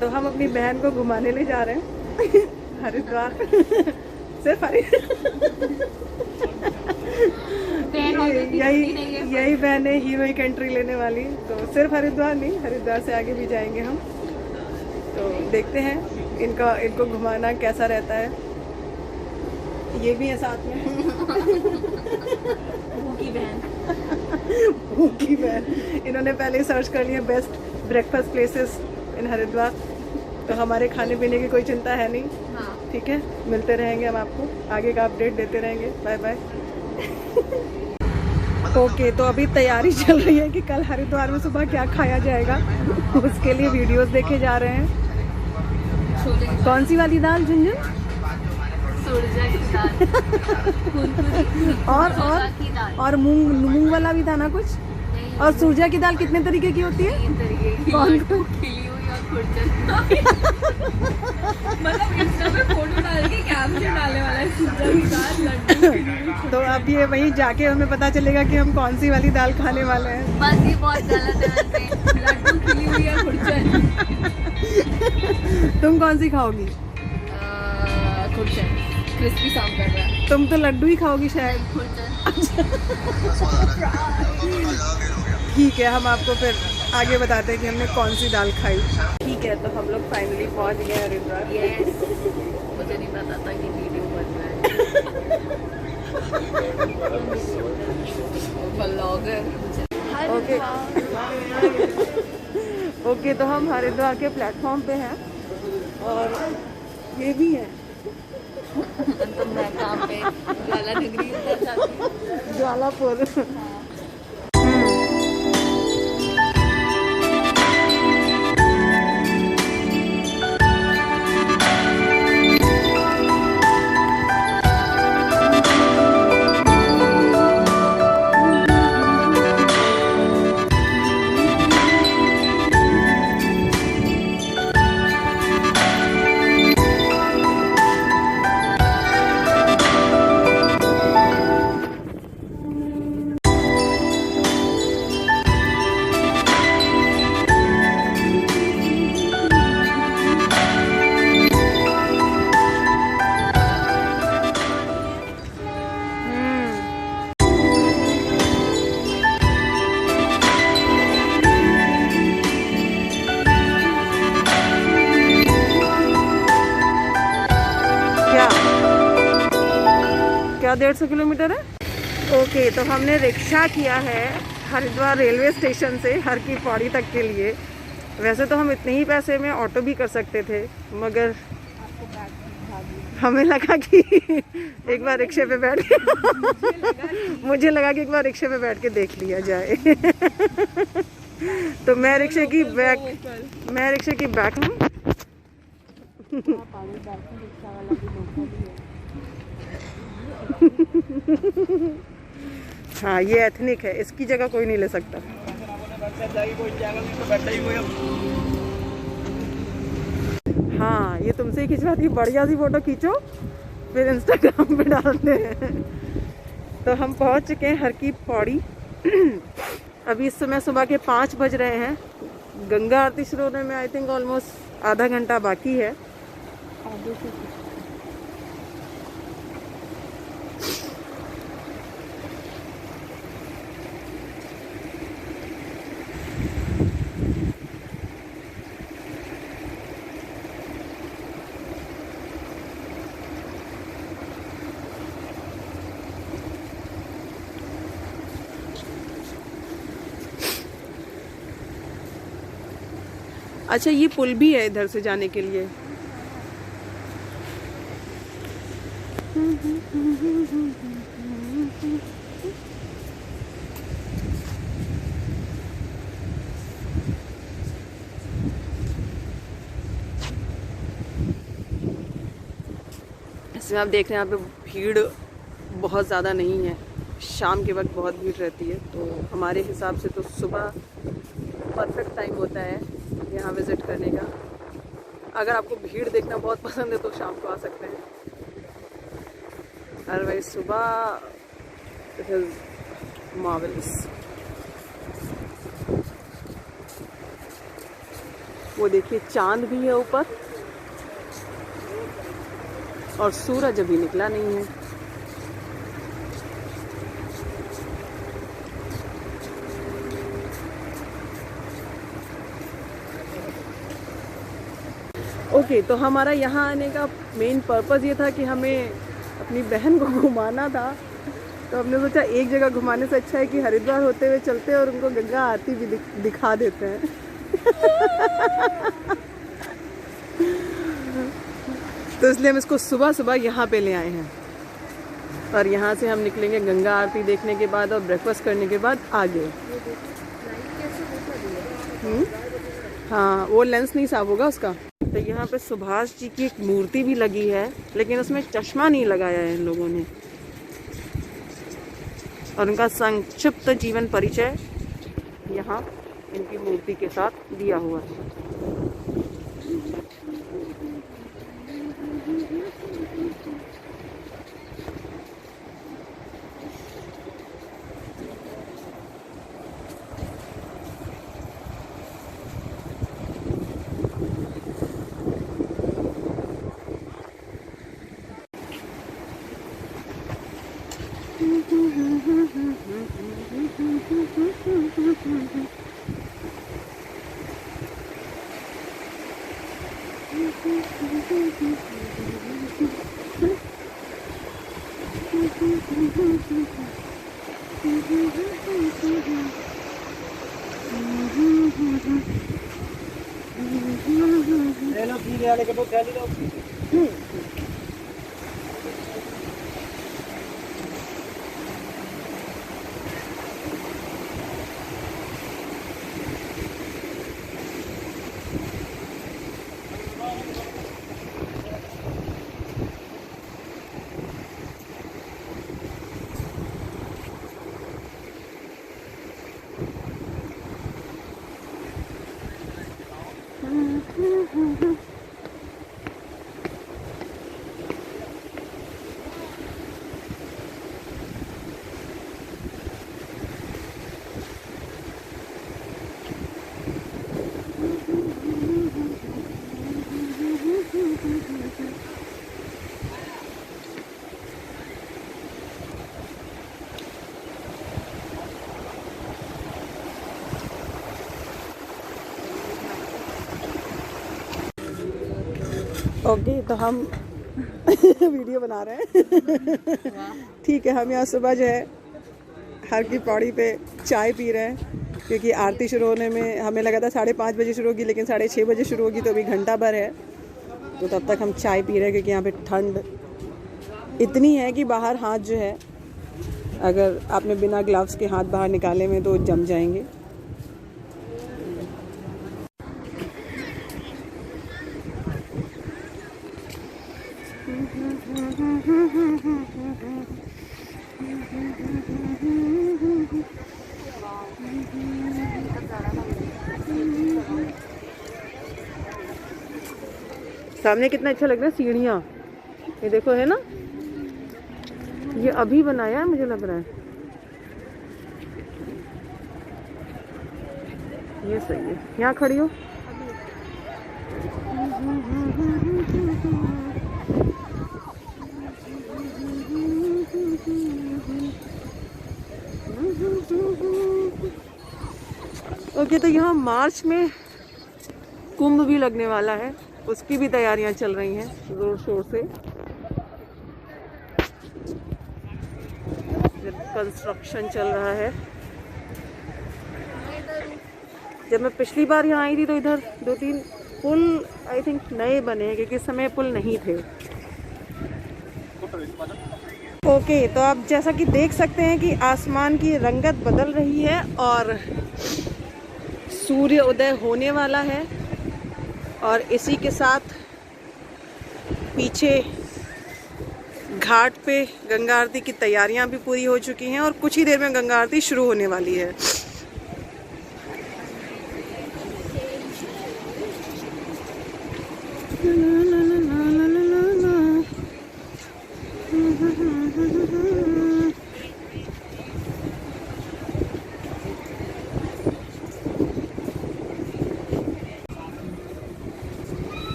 तो हम अपनी बहन को घुमाने ले जा रहे हैं हरिद्वार। सिर्फ यही बहन है हीरोइक एंट्री लेने वाली। तो सिर्फ हरिद्वार नहीं, हरिद्वार से आगे भी जाएंगे हम। तो देखते हैं इनको घुमाना कैसा रहता है। ये भी है साथ में भूखी बहन। इन्होंने पहले ही सर्च कर लिया best breakfast places in Haridwar. तो हमारे खाने पीने की कोई चिंता है नहीं। हाँ। ठीक है, मिलते रहेंगे हम आपको, आगे का अपडेट देते रहेंगे। Bye bye. ओके, तो अभी तैयारी चल रही है कि कल हरिद्वार में सुबह क्या खाया जाएगा। उसके लिए वीडियोस देखे जा रहे हैं। कौन सी वाली दाल झुंझुन? और मूंग वाला भी था ना कुछ। और सूरजा की दाल कितने तरीके की होती है? कौन? मतलब इंस्टा पे फोटो डाल के कैप्शन डालने वाला है सूरजा की दाल लड्डू। तो अब ये वहीं जाके हमें पता चलेगा कि हम कौन सी वाली दाल खाने वाले हैं। बस ये बहुत गलत है, लड्डू खिली हुई है खुरचन। तुम कौन सी खाओगी? खुरचन। क्रिस्पी साउंड कर रहा है। तुम तो लड्डू ही खाओगी शायद। ठीक है, हम आपको फिर आगे बताते हैं कि हमने कौन सी दाल खाई। ठीक है, तो हम लोग फाइनली पहुंच गए हरिद्वार। यस, मुझे नहीं पता था कि वीडियो बन रहा है। ओके ओके, तो हम हरिद्वार के प्लेटफॉर्म पे हैं और ये भी है। तो मैं कहाँ पे ज्वालापुर। क्या 150 किलोमीटर है? ओके, तो हमने रिक्शा किया है हरिद्वार रेलवे स्टेशन से हर की पौड़ी तक के लिए। वैसे तो हम इतने ही पैसे में ऑटो भी कर सकते थे, मगर हमें लगा कि एक बार रिक्शे पे बैठ के मुझे लगा कि एक बार रिक्शे पे बैठ के देख लिया जाए। तो मैं रिक्शे की बैक हूँ। हाँ, ये एथनिक है, इसकी जगह कोई नहीं ले सकता। हाँ, ये तुमसे ही खिंचवाती, बढ़िया सी फोटो खींचो फिर इंस्टाग्राम पे डालते हैं। तो हम पहुंच चुके हैं हर की पौड़ी। अभी इस समय सुबह के 5 बज रहे हैं। गंगा आरती शुरू होने में आई थिंक ऑलमोस्ट आधा घंटा बाकी है। अच्छा, ये पुल भी है इधर से जाने के लिए। इसमें आप देख रहे हैं यहाँ पे भीड़ बहुत ज़्यादा नहीं है। शाम के वक्त बहुत भीड़ रहती है, तो हमारे हिसाब से तो सुबह परफेक्ट टाइम होता है यहाँ विज़िट करने का। अगर आपको भीड़ देखना बहुत पसंद है तो शाम को आ सकते हैं, अदरवाइज सुबह इट इज़ मार्वेलस। वो देखिए चांद भी है ऊपर और सूरज अभी निकला नहीं है। ओके, तो हमारा यहाँ आने का मेन पर्पस ये था कि हमें अपनी बहन को घुमाना था। तो हमने सोचा एक जगह घुमाने से अच्छा है कि हरिद्वार होते हुए चलते हैं और उनको गंगा आरती भी दिखा देते हैं। तो इसलिए हम इसको सुबह सुबह यहाँ पे ले आए हैं और यहाँ से हम निकलेंगे गंगा आरती देखने के बाद और ब्रेकफास्ट करने के बाद आगे। हाँ, वो लेंस नहीं साफ होगा उसका। तो यहाँ पे सुभाष जी की एक मूर्ति भी लगी है, लेकिन उसमें चश्मा नहीं लगाया है इन लोगों ने। और उनका संक्षिप्त जीवन परिचय यहाँ इनकी मूर्ति के साथ दिया हुआ है। ओके, तो हम वीडियो बना रहे हैं। ठीक है, हम यहाँ सुबह जो है हर की पौड़ी पे चाय पी रहे हैं, क्योंकि आरती शुरू होने में हमें लगा था 5:30 बजे शुरू होगी, लेकिन 6:30 बजे शुरू होगी, तो अभी घंटा भर है। तो तब तक हम चाय पी रहे हैं, क्योंकि यहाँ पे ठंड इतनी है कि बाहर हाथ जो है, अगर आपने बिना ग्लव्स के हाथ बाहर निकाले में तो जम जाएंगे। सामने कितना अच्छा लग रहा है, सीढ़ियाँ, ये देखो है ना, ये अभी बनाया है मुझे लग रहा है। ये सही है, यहाँ खड़ी हो। ओके, तो यहाँ मार्च में कुंभ भी लगने वाला है, उसकी भी तैयारियां चल रही हैं जोर शोर से। कंस्ट्रक्शन चल रहा है। जब मैं पिछली बार यहाँ आई थी तो इधर 2-3 पुल आई थिंक नए बने हैं, क्योंकि इस समय पुल नहीं थे। ओके, तो आप जैसा कि देख सकते हैं कि आसमान की रंगत बदल रही है और सूर्य उदय होने वाला है, और इसी के साथ पीछे घाट पे गंगा आरती की तैयारियां भी पूरी हो चुकी हैं और कुछ ही देर में गंगा आरती शुरू होने वाली है।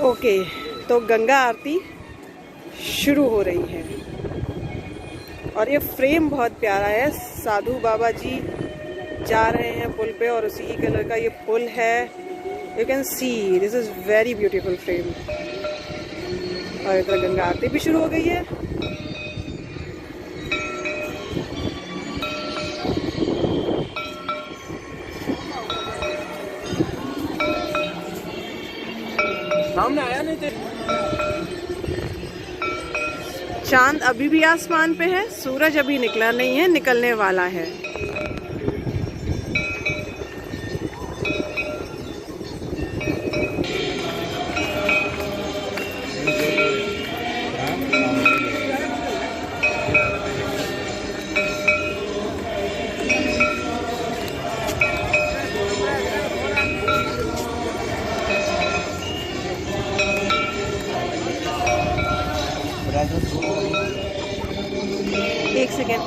ओके, तो गंगा आरती शुरू हो रही है और ये फ्रेम बहुत प्यारा है। साधु बाबा जी जा रहे हैं पुल पे और उसी कलर का ये पुल है। You can see this is very beautiful frame. और इधर गंगा आरती भी शुरू हो गई है। सामने आया नहीं थे। चांद अभी भी आसमान पे है, सूरज अभी निकला नहीं है, निकलने वाला है। एक सेकेंड।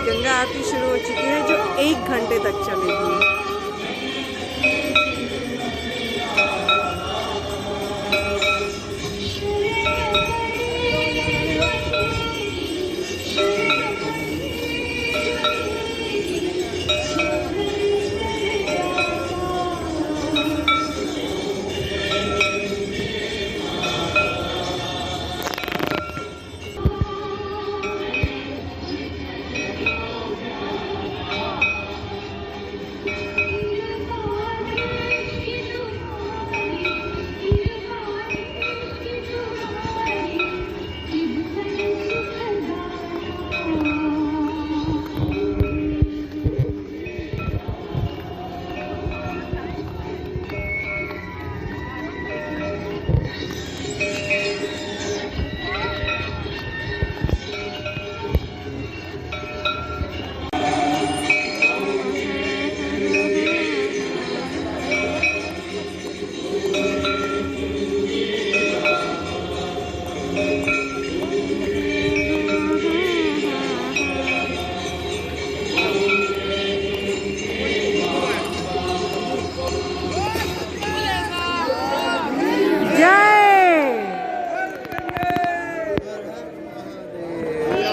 गंगा आरती शुरू हो चुकी है जो 1 घंटे तक चलेगी।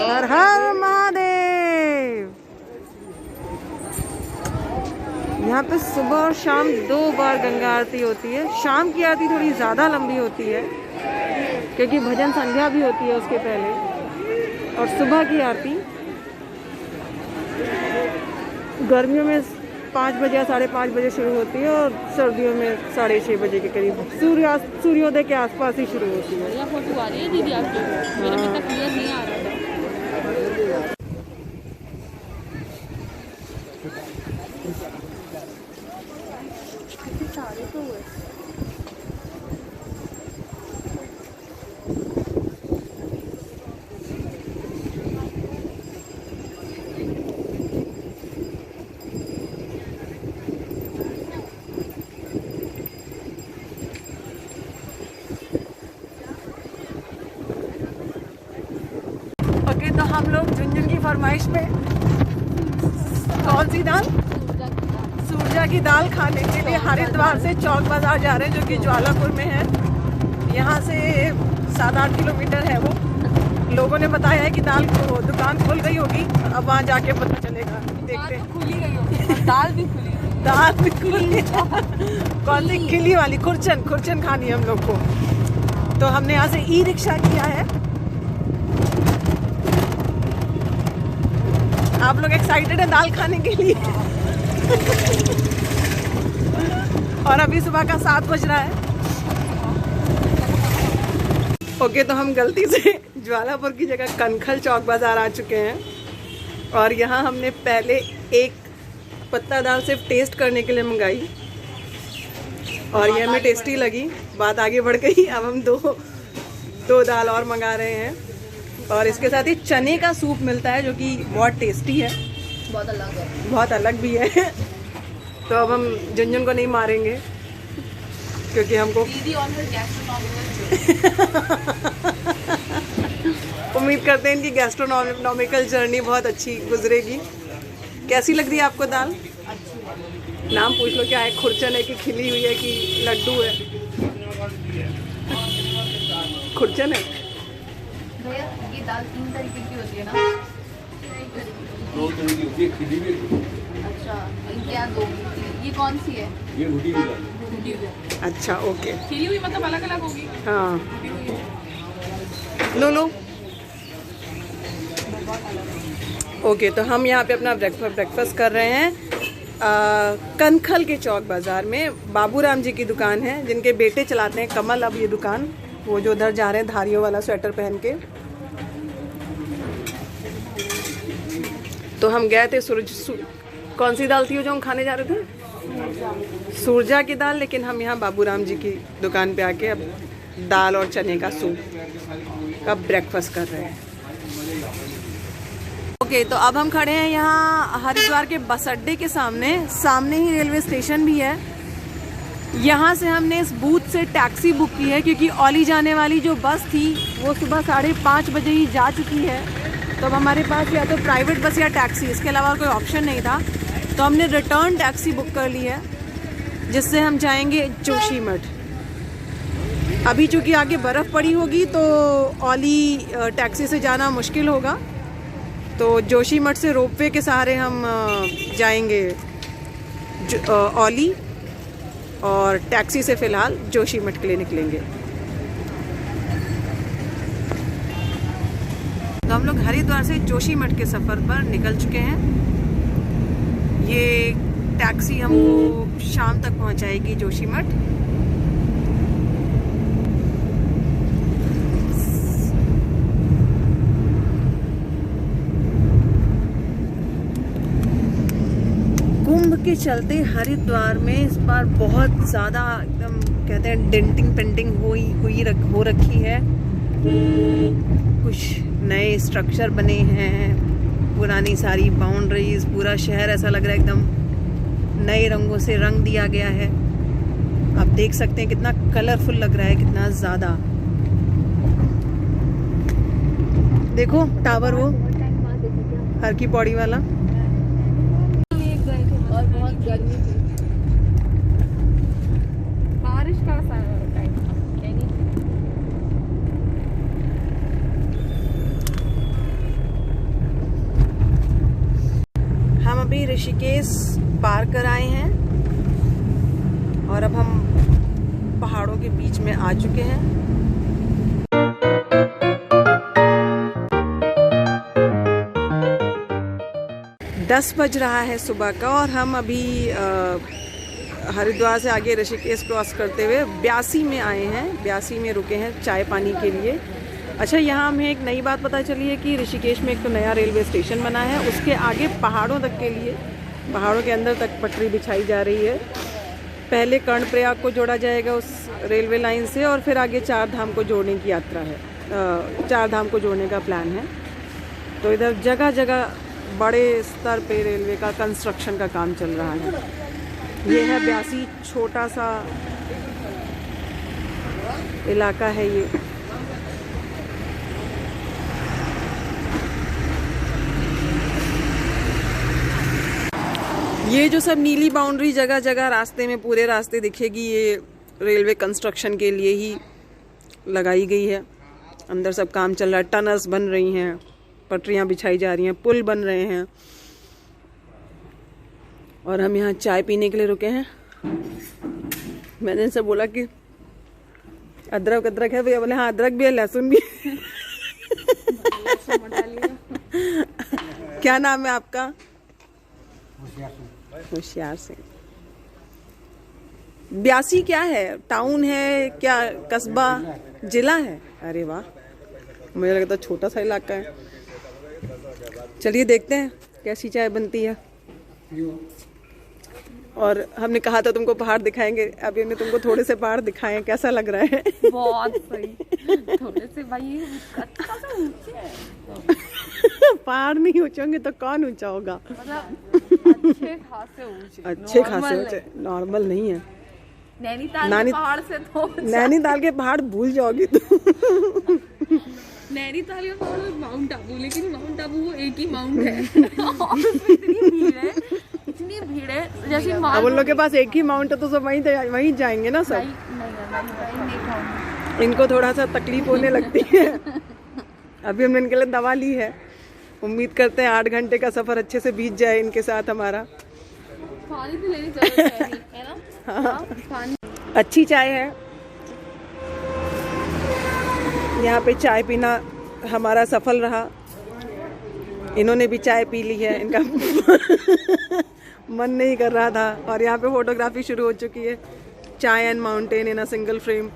हर हर महादेव। यहाँ पे सुबह और शाम 2 बार गंगा आरती होती है। शाम की आरती थोड़ी ज़्यादा लंबी होती है क्योंकि भजन संध्या भी होती है उसके पहले। और सुबह की आरती गर्मियों में 5 बजे या 5:30 बजे शुरू होती है और सर्दियों में 6:30 बजे के करीब सूर्योदय के आसपास ही शुरू होती है। यह फोटो आ रही है दीदी आपकी? मेरे में तक क्लियर नहीं आ रहा था। सारे तो हुए। ओके, तो हम लोग झुनझुन की फरमाइश पे कौन सी दाल? सूरजा की दाल खाने के लिए हरिद्वार से चौक बाजार जा रहे हैं जो कि ज्वालापुर में है। यहाँ से 7-8 किलोमीटर है वो। लोगों ने बताया है कि दाल को दुकान खुल गई होगी, अब वहाँ जाके पता चलेगा। देखते हैं। खुली गई होगी, दाल भी खुली। दाल भी खुली। कौन सी? खिली वाली खुरचन खानी है हम लोग को। तो हमने यहाँ से ई-रिक्शा किया है। आप लोग एक्साइटेड है दाल खाने के लिए? और अभी सुबह का 7 बज रहा है। ओके, तो हम गलती से ज्वालापुर की जगह कनखल चौक बाजार आ चुके हैं और यहाँ हमने पहले एक पत्ता दाल सिर्फ टेस्ट करने के लिए मंगाई और ये हमें टेस्टी लगी। बात आगे बढ़ गई, अब हम दो दाल और मंगा रहे हैं। और इसके साथ ही चने का सूप मिलता है जो कि बहुत टेस्टी है, बहुत अलग है। बहुत अलग भी है। तो अब हम झुनझुन को नहीं मारेंगे क्योंकि हमको दीदी ऑन हर गैस्ट्रोनॉमिकल उम्मीद करते हैं इनकी गैस्ट्रोनॉमिकल जर्नी बहुत अच्छी गुजरेगी। कैसी लग रही है आपको दाल? नाम पूछ लो, क्या है? खुरचन है कि खिली हुई है कि लड्डू है? खुरचन है। भैया ये दाल 3 तरीके की होती है ना? 2 तरीके होती है, खिली भी होती है। अच्छा, क्या 2? ये कौन सी है? ये भुटी भी दाल। भुटी हुई। अच्छा, ओके। खिली हुई मतलब अलग अलग होगी। हाँ, लो। ओके, तो हम यहाँ पे अपना ब्रेकफास्ट कर रहे हैं कनखल के चौक बाज़ार में। बाबूराम जी की दुकान है, जिनके बेटे चलाते हैं कमल अब ये दुकान, वो जो उधर जा रहे हैं धारियों वाला स्वेटर पहन के। तो हम गए थे कौन सी दाल थी वो जो हम खाने जा रहे थे? सूरजा की दाल। लेकिन हम यहाँ बाबूराम जी की दुकान पे आके अब दाल और चने का सूप का ब्रेकफास्ट कर रहे हैं। ओके, तो अब हम खड़े हैं यहाँ हरिद्वार के बस अड्डे के सामने ही रेलवे स्टेशन भी है। यहाँ से हमने इस बूथ से टैक्सी बुक की है क्योंकि औली जाने वाली जो बस थी वो सुबह 5:30 बजे ही जा चुकी है। तो अब हमारे पास या तो प्राइवेट बस या टैक्सी, इसके अलावा कोई ऑप्शन नहीं था। तो हमने रिटर्न टैक्सी बुक कर ली है जिससे हम जाएंगे जोशीमठ। अभी चूँकि आगे बर्फ़ पड़ी होगी तो औली टैक्सी से जाना मुश्किल होगा, तो जोशीमठ से रोपवे के सहारे हम जाएंगे औली, और टैक्सी से फ़िलहाल जोशीमठ के लिए निकलेंगे। तो हम लोग हरिद्वार से जोशीमठ के सफ़र पर निकल चुके हैं। ये टैक्सी हमको शाम तक पहुंचाएगी जोशीमठ। कुंभ के चलते हरिद्वार में इस बार बहुत ज़्यादा एकदम कहते हैं डेंटिंग पेंटिंग हो रखी है। कुछ नए स्ट्रक्चर बने हैं, पुरानी सारी बाउंड्रीज, पूरा शहर ऐसा लग रहा है एकदम नए रंगों से रंग दिया गया है। आप देख सकते हैं कितना कलरफुल लग रहा है, कितना ज़्यादा। देखो टावर वो हर की पौड़ी वाला। और बहुत गर्मी थी, बारिश का टाइम था, हम अभी ऋषिकेश पार कर आए हैं और अब हम पहाड़ों के बीच में आ चुके हैं। 10 बज रहा है सुबह का और हम अभी हरिद्वार से आगे ऋषिकेश क्रॉस करते हुए ब्यासी में आए हैं। ब्यासी में रुके हैं चाय पानी के लिए। अच्छा, यहाँ हमें एक नई बात पता चली है कि ऋषिकेश में एक तो नया रेलवे स्टेशन बना है, उसके आगे पहाड़ों तक के लिए, पहाड़ों के अंदर तक पटरी बिछाई जा रही है। पहले कर्णप्रयाग को जोड़ा जाएगा उस रेलवे लाइन से और फिर आगे 4 धाम को जोड़ने की यात्रा है, 4 धाम को जोड़ने का प्लान है। तो इधर जगह जगह बड़े स्तर पे रेलवे का कंस्ट्रक्शन का काम चल रहा है। ये है ब्यासी, छोटा सा इलाका है ये। ये जो सब नीली बाउंड्री जगह जगह रास्ते में, पूरे रास्ते दिखेगी, ये रेलवे कंस्ट्रक्शन के लिए ही लगाई गई है। अंदर सब काम चल रहा है, टनल्स बन रही हैं, पटरियां बिछाई जा रही हैं, पुल बन रहे हैं। और हम यहाँ चाय पीने के लिए रुके हैं। मैंने इनसे बोला कि अदरक है भैया, बोले हाँ अदरक भी है, लहसुन भी है। क्या नाम है आपका? होशियार सिंह। ब्यासी क्या है, टाउन है क्या, कस्बा, जिला है? अरे वाह, मुझे लगता है छोटा सा इलाका है। चलिए देखते हैं कैसी चाय बनती है। और हमने कहा था तुमको पहाड़ दिखाएंगे, अभी हमने तुमको थोड़े से पहाड़ दिखाए, कैसा लग रहा है? बहुत सही। थोड़े से भाई ऊंचे है। पहाड़ नहीं ऊंचे होंगे तो कौन ऊंचा होगा? मतलब अच्छे खासे ऊंचे, अच्छे खासे ऊंचे, नॉर्मल नहीं है। नैनीताल के पहाड़ से तो नैनीताल के पहाड़ भूल जाओगी तुम। नैनीताल का पहाड़ और माउंट आबू, लेकिन माउंट आबू वो एक ही माउंट है और उसमें इतनी भीड़ है जैसे अब उन लोग के पास एक ही माउंट है तो सब वहीं जाएंगे ना सब। इनको थोड़ा सा तकलीफ होने लगती है। अभी हमने इनके लिए दवा ली है, उम्मीद करते हैं 8 घंटे का सफर अच्छे से बीत जाए इनके साथ हमारा। पानी तो लेने जरूरत है ना? हाँ, पानी। अच्छी चाय है यहाँ पे, चाय पीना हमारा सफल रहा। इन्होंने भी चाय पी ली है, इनका मन नहीं कर रहा था और यहाँ पे फोटोग्राफी शुरू हो चुकी है। चाय and mountain in a single frame.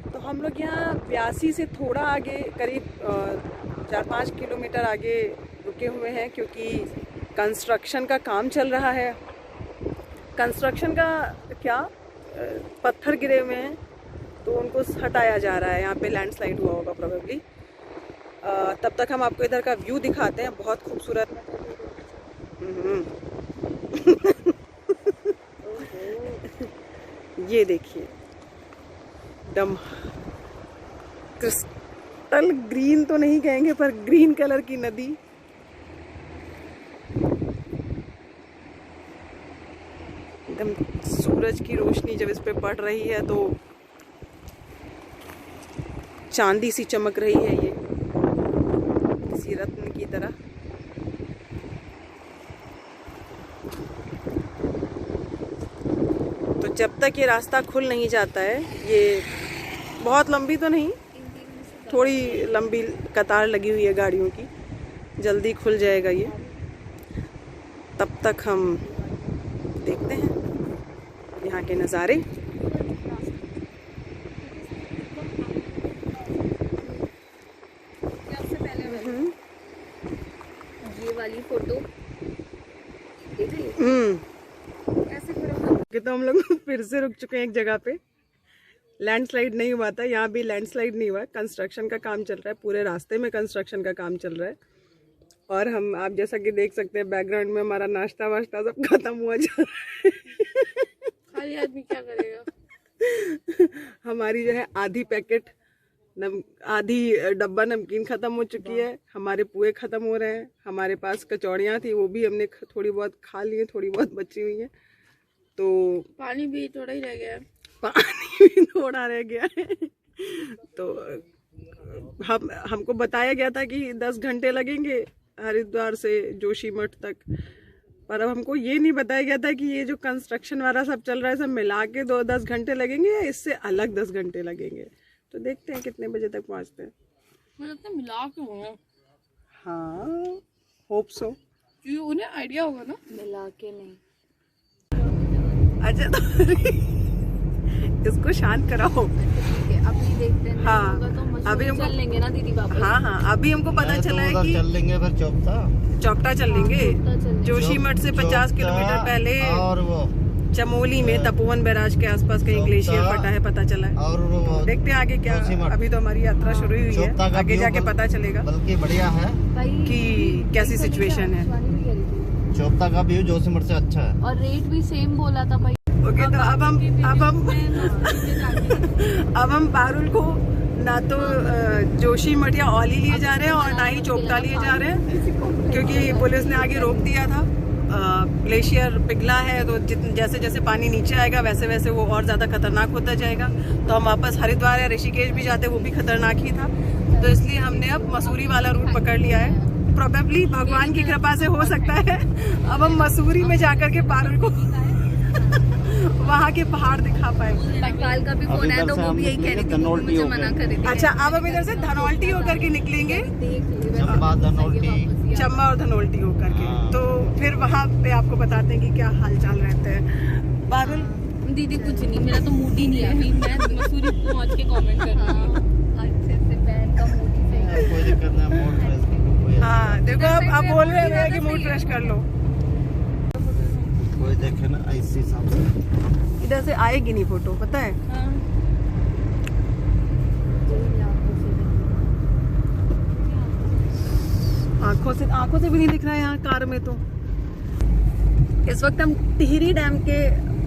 तो हम लोग यहाँ ब्यासी से थोड़ा आगे, करीब 4-5 किलोमीटर आगे रुके हुए हैं क्योंकि कंस्ट्रक्शन का काम चल रहा है। कंस्ट्रक्शन का क्या, पत्थर गिरे हुए हैं तो उनको हटाया जा रहा है। यहाँ पे लैंडस्लाइड हुआ होगा प्रोबेबली। तब तक हम आपको इधर का व्यू दिखाते हैं, बहुत खूबसूरत। ये देखिए, एकदम क्रिस्टल ग्रीन तो नहीं कहेंगे पर ग्रीन कलर की नदी। एकदम सूरज की रोशनी जब इस पे पड़ रही है तो चांदी सी चमक रही है, ये किसी रत्न की तरह। तो जब तक ये रास्ता खुल नहीं जाता है, ये बहुत लंबी तो नहीं, थोड़ी लंबी कतार लगी हुई है गाड़ियों की, जल्दी खुल जाएगा ये। तब तक हम देखते हैं यहाँ के नज़ारे। वाली फोटो ऐसे कि तो हम लोग फिर से रुक चुके हैं एक जगह पे। लैंडस्लाइड नहीं हुआ था, यहाँ भी लैंडस्लाइड नहीं हुआ। कंस्ट्रक्शन का काम चल रहा है, पूरे रास्ते में कंस्ट्रक्शन का काम चल रहा है। और हम, आप जैसा कि देख सकते हैं बैकग्राउंड में, हमारा नाश्ता वाश्ता सब खत्म हुआ जा रहा है। खाली आदमी क्या करेगा? हमारी जो है आधी पैकेट आधी डब्बा नमकीन ख़त्म हो चुकी है, हमारे पुए ख़त्म हो रहे हैं। हमारे पास कचौड़ियाँ थी, वो भी हमने थोड़ी बहुत खा ली है, थोड़ी बहुत बची हुई हैं। तो पानी भी थोड़ा ही रह गया है। पानी भी थोड़ा रह गया है। तो हमको बताया गया था कि 10 घंटे लगेंगे हरिद्वार से जोशीमठ तक, पर अब हमको ये नहीं बताया गया था कि ये जो कंस्ट्रक्शन वाला सब चल रहा है सब मिला के 10 घंटे लगेंगे या इससे अलग 10 घंटे लगेंगे। तो देखते हैं कितने बजे तक पहुंचते हैं। मुझे लगता है मिला के होंगे। हाँ, होप सो। क्योंकि उन्हें आइडिया होगा ना, मिला के नहीं। अच्छा तो इसको शांत कराओ। अभी देखते हैं। हाँ, तो अभी हमको चल लेंगे ना दीदी वापस। हाँ, अभी हमको पता चला है कि चल लेंगे, फिर चौपटा चल लेंगे। जोशीमठ से 50 किलोमीटर पहले और वो चमोली में तपोवन बैराज के आसपास कहीं ग्लेशियर फटा है, पता चला है। और वो देखते हैं आगे क्या। अभी तो हमारी यात्रा शुरू हुई है, आगे जाके पता चलेगा बल्कि बढ़िया है कि कैसी सिचुएशन है। चौपटा का व्यू जोशीमठ से अच्छा है और रेट भी सेम बोला था भाई। ओके, तो अब हम पारुल को ना तो जोशीमठ या औली लिए जा रहे हैं और ना ही चोपता लिए जा रहे हैं, क्योंकि पुलिस ने आगे रोक दिया था। ग्लेशियर पिघला है तो जैसे जैसे पानी नीचे आएगा वैसे वैसे वो और ज़्यादा खतरनाक होता जाएगा। तो हम वापस हरिद्वार या ऋषिकेश भी जाते, वो भी खतरनाक ही था। तो इसलिए हमने अब मसूरी वाला रूट पकड़ लिया है। प्रोबेबली भगवान की कृपा से हो सकता है अब हम मसूरी में जाकर के पारुल को वहाँ के पहाड़ दिखा पाए। बंगाल का भी फोन है तो वो भी यही कह रही थी, मुझे मना कर रही थी। अच्छा, अब हम इधर से धनौल्टी होकर के निकलेंगे, चंबा और धनौल्टी होकर के। तो फिर वहाँ पे आपको बताते हैं कि क्या हालचाल रहते हैं। पारुल दीदी कुछ नहीं, मेरा तो मूड ही नहीं है अभी। मैं मसूरी पहुँच के कमेंट कर रही हूँ। अच्छे से बहन का मूड ही सही। कोई दिक्कत नहीं, मूड फ्रेश कर लो। हाँ देखो, अब बोल रहे हैं कि मूड फ्रेश कर लो। कोई देखे ना इसी हिसाब से इधर से आएगी नहीं फोटो, पता है। आंखों से भी नहीं दिख रहा है यहाँ कार में। तो इस वक्त हम टिहरी डैम के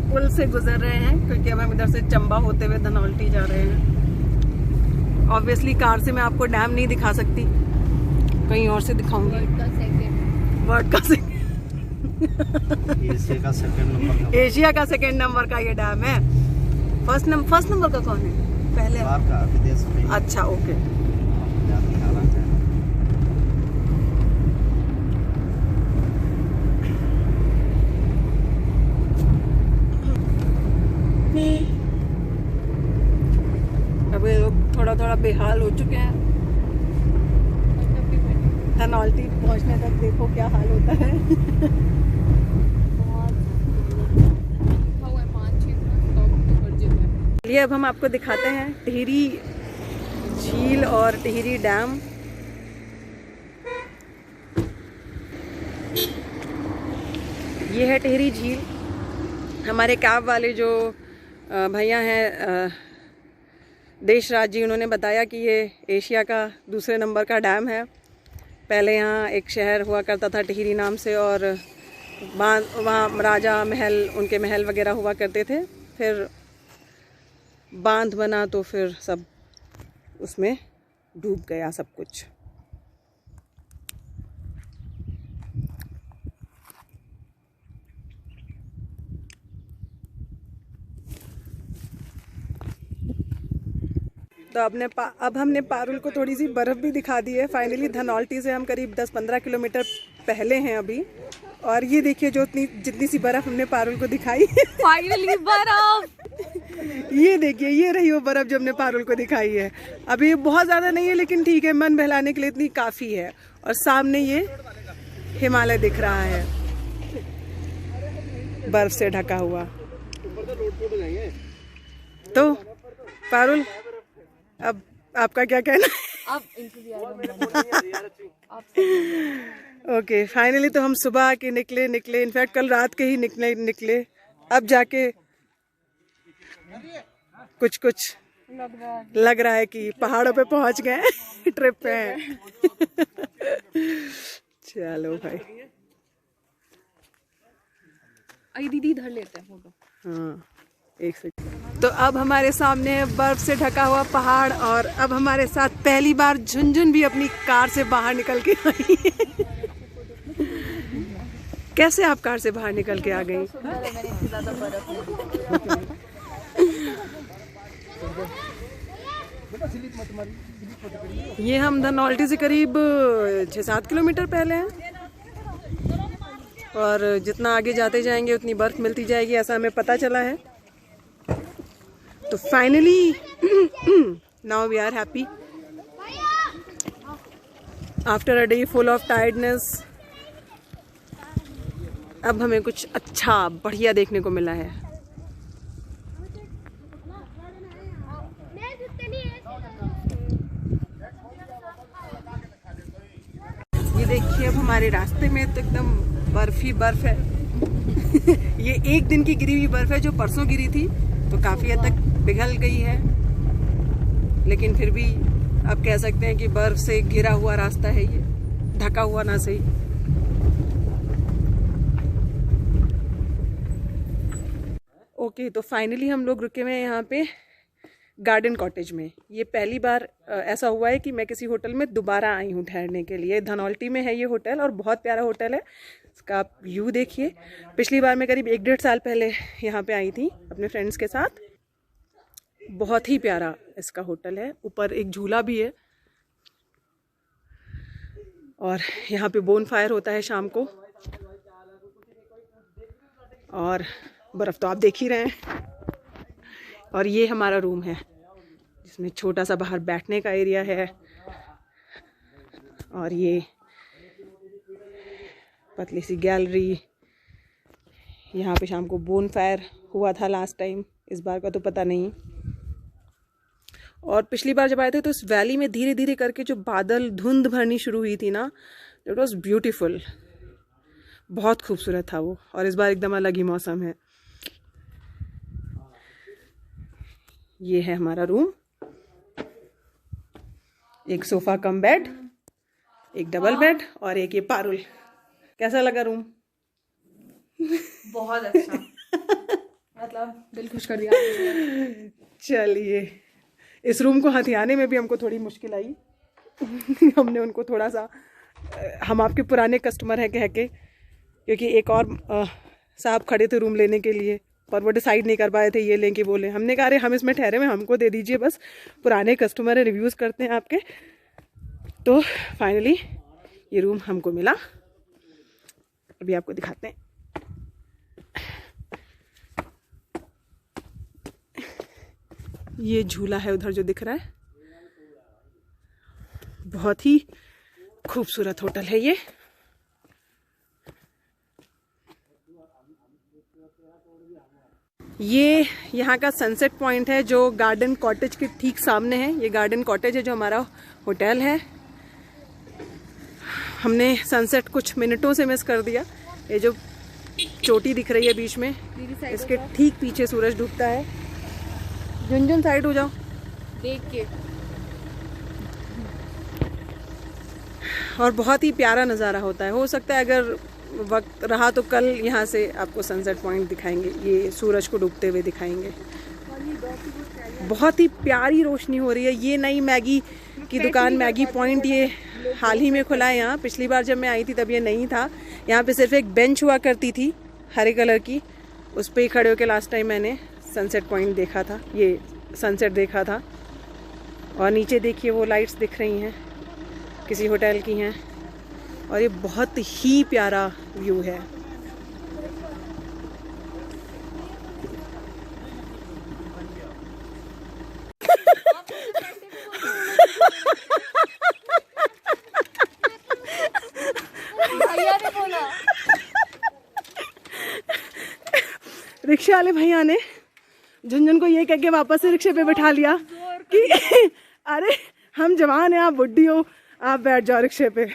पुल से गुजर रहे हैं, क्योंकि अब हम इधर से चंबा होते हुए धनौल्टी जा रहे हैं। ऑब्वियसली कार से मैं आपको डैम नहीं दिखा सकती, कहीं और से दिखाऊंगी। वर्ल्ड का एशिया का सेकंड नंबर का ये डैम है। फर्स्ट नंबर का कौन है? पहले का विदेश में। अच्छा, ओके। अब ये लोग थोड़ा थोड़ा बेहाल हो चुके हैं। धनौल्टी पहुंचने तक देखो क्या हाल होता है। चलिए अब हम आपको दिखाते हैं टिहरी झील और टिहरी डैम। ये है टिहरी झील। हमारे कैब वाले जो भैया हैं देशराज जी, उन्होंने बताया कि ये एशिया का दूसरे नंबर का डैम है। पहले यहाँ एक शहर हुआ करता था टिहरी नाम से, और वहाँ राजा महल, उनके महल वगैरह हुआ करते थे। फिर बांध बना तो फिर सब उसमें डूब गया सब कुछ। तो अब हमने पारुल को थोड़ी सी बर्फ़ भी दिखा दी है। फाइनली धनौल्टी से हम करीब 10-15 किलोमीटर पहले हैं अभी, और ये देखिए जितनी सी बर्फ़ हमने पारुल को दिखाई। फाइनली बर्फ। ये देखिए, ये रही वो बर्फ़ जो हमने पारुल को दिखाई है। अभी बहुत ज़्यादा नहीं है, लेकिन ठीक है, मन बहलाने के लिए इतनी काफ़ी है। और सामने ये हिमालय दिख रहा है बर्फ़ से ढका हुआ। तो पारुल, अब आपका क्या कहना है? ओके, फाइनली तो हम सुबह के निकले। इनफैक्ट कल रात के ही निकले। अब जाके कुछ लग रहा है कि पहाड़ों पे पहुंच गए। ट्रिप पे हैं। चलो भाई। आई दीदी इधर लेते हैं फोटो। हाँ, एक सेकंड। तो अब हमारे सामने है बर्फ से ढका हुआ पहाड़, और अब हमारे साथ पहली बार झुनझुन भी अपनी कार से बाहर निकल के आई है। कैसे आप कार से बाहर निकल के आ गई? ये हम धनौल्टी से करीब 6-7 किलोमीटर पहले हैं, और जितना आगे जाते जाएंगे उतनी बर्फ मिलती जाएगी, ऐसा हमें पता चला है। तो finally now we are happy after a day full of tiredness. अब हमें कुछ अच्छा बढ़िया देखने को मिला है। ये देखिए, अब हमारे रास्ते में तो एकदम बर्फ ही बर्फ है। ये एक दिन की गिरी हुई बर्फ है, जो परसों गिरी थी तो काफी हद तक पिघल गई है, लेकिन फिर भी आप कह सकते हैं कि बर्फ से घिरा हुआ रास्ता है ये, ढका हुआ ना सही। ओके, तो फाइनली हम लोग रुके हुए हैं यहाँ पे गार्डन कॉटेज में। ये पहली बार ऐसा हुआ है कि मैं किसी होटल में दोबारा आई हूँ ठहरने के लिए। धनौल्टी में है ये होटल, और बहुत प्यारा होटल है। इसका आप व्यू देखिए। पिछली बार मैं करीब 1-1.5 साल पहले यहाँ पे आई थी अपने फ्रेंड्स के साथ। बहुत ही प्यारा इसका होटल है। ऊपर एक झूला भी है, और यहाँ पे बोन फायर होता है शाम को, और बर्फ़ तो आप देख ही रहे हैं। और ये हमारा रूम है, जिसमें छोटा सा बाहर बैठने का एरिया है, और ये पतली सी गैलरी। यहाँ पे शाम को बोन फायर हुआ था लास्ट टाइम, इस बार का तो पता नहीं। और पिछली बार जब आए थे तो इस वैली में धीरे धीरे करके जो बादल, धुंध भरनी शुरू हुई थी ना, इट वॉज ब्यूटीफुल। बहुत खूबसूरत था वो। और इस बार एकदम अलग ही मौसम है। ये है हमारा रूम। एक सोफा कम बेड, एक डबल बेड और एक ये पारुल। कैसा लगा रूम? बहुत अच्छा। मतलब दिल खुश कर दिया। चलिए, इस रूम को हथियाने में भी हमको थोड़ी मुश्किल आई। हमने उनको थोड़ा सा, हम आपके पुराने कस्टमर हैं कह के, क्योंकि एक और साहब खड़े थे रूम लेने के लिए पर वो डिसाइड नहीं कर पाए थे ये लें कि वो लें। हमने कहा अरे हम इसमें ठहरे हुए, हमको दे दीजिए, बस पुराने कस्टमर है, रिव्यूज़ करते हैं आपके। तो फाइनली ये रूम हमको मिला, अभी आपको दिखाते हैं। ये झूला है उधर जो दिख रहा है, बहुत ही खूबसूरत होटल है ये। ये यहाँ का सनसेट पॉइंट है जो गार्डन कॉटेज के ठीक सामने है। ये गार्डन कॉटेज है जो हमारा होटल है। हमने सनसेट कुछ मिनटों से मिस कर दिया। ये जो चोटी दिख रही है बीच में, इसके ठीक पीछे सूरज डूबता है। झुनझुन साइड हो जाओ देख के। और बहुत ही प्यारा नज़ारा होता है। हो सकता है अगर वक्त रहा तो कल यहाँ से आपको सनसेट पॉइंट दिखाएंगे, ये सूरज को डूबते हुए दिखाएंगे। बहुत ही प्यारी रोशनी हो रही है। ये नई मैगी की दुकान, मैगी पॉइंट, ये हाल ही में खुला है यहाँ। पिछली बार जब मैं आई थी तब ये नहीं था। यहाँ पे सिर्फ एक बेंच हुआ करती थी हरे कलर की, उस पर ही खड़े होकर लास्ट टाइम मैंने सनसेट पॉइंट देखा था, ये सनसेट देखा था। और नीचे देखिए वो लाइट्स दिख रही हैं, किसी होटल की हैं, और ये बहुत ही प्यारा व्यू है। भैया ने बोला, रिक्शा वाले भैया ने झुनझुन को ये कह के वापस से रिक्शे पे बैठा लिया कि अरे हम जवान हैं, आप बुड्ढी हो, आप बैठ जाओ रिक्शे पे।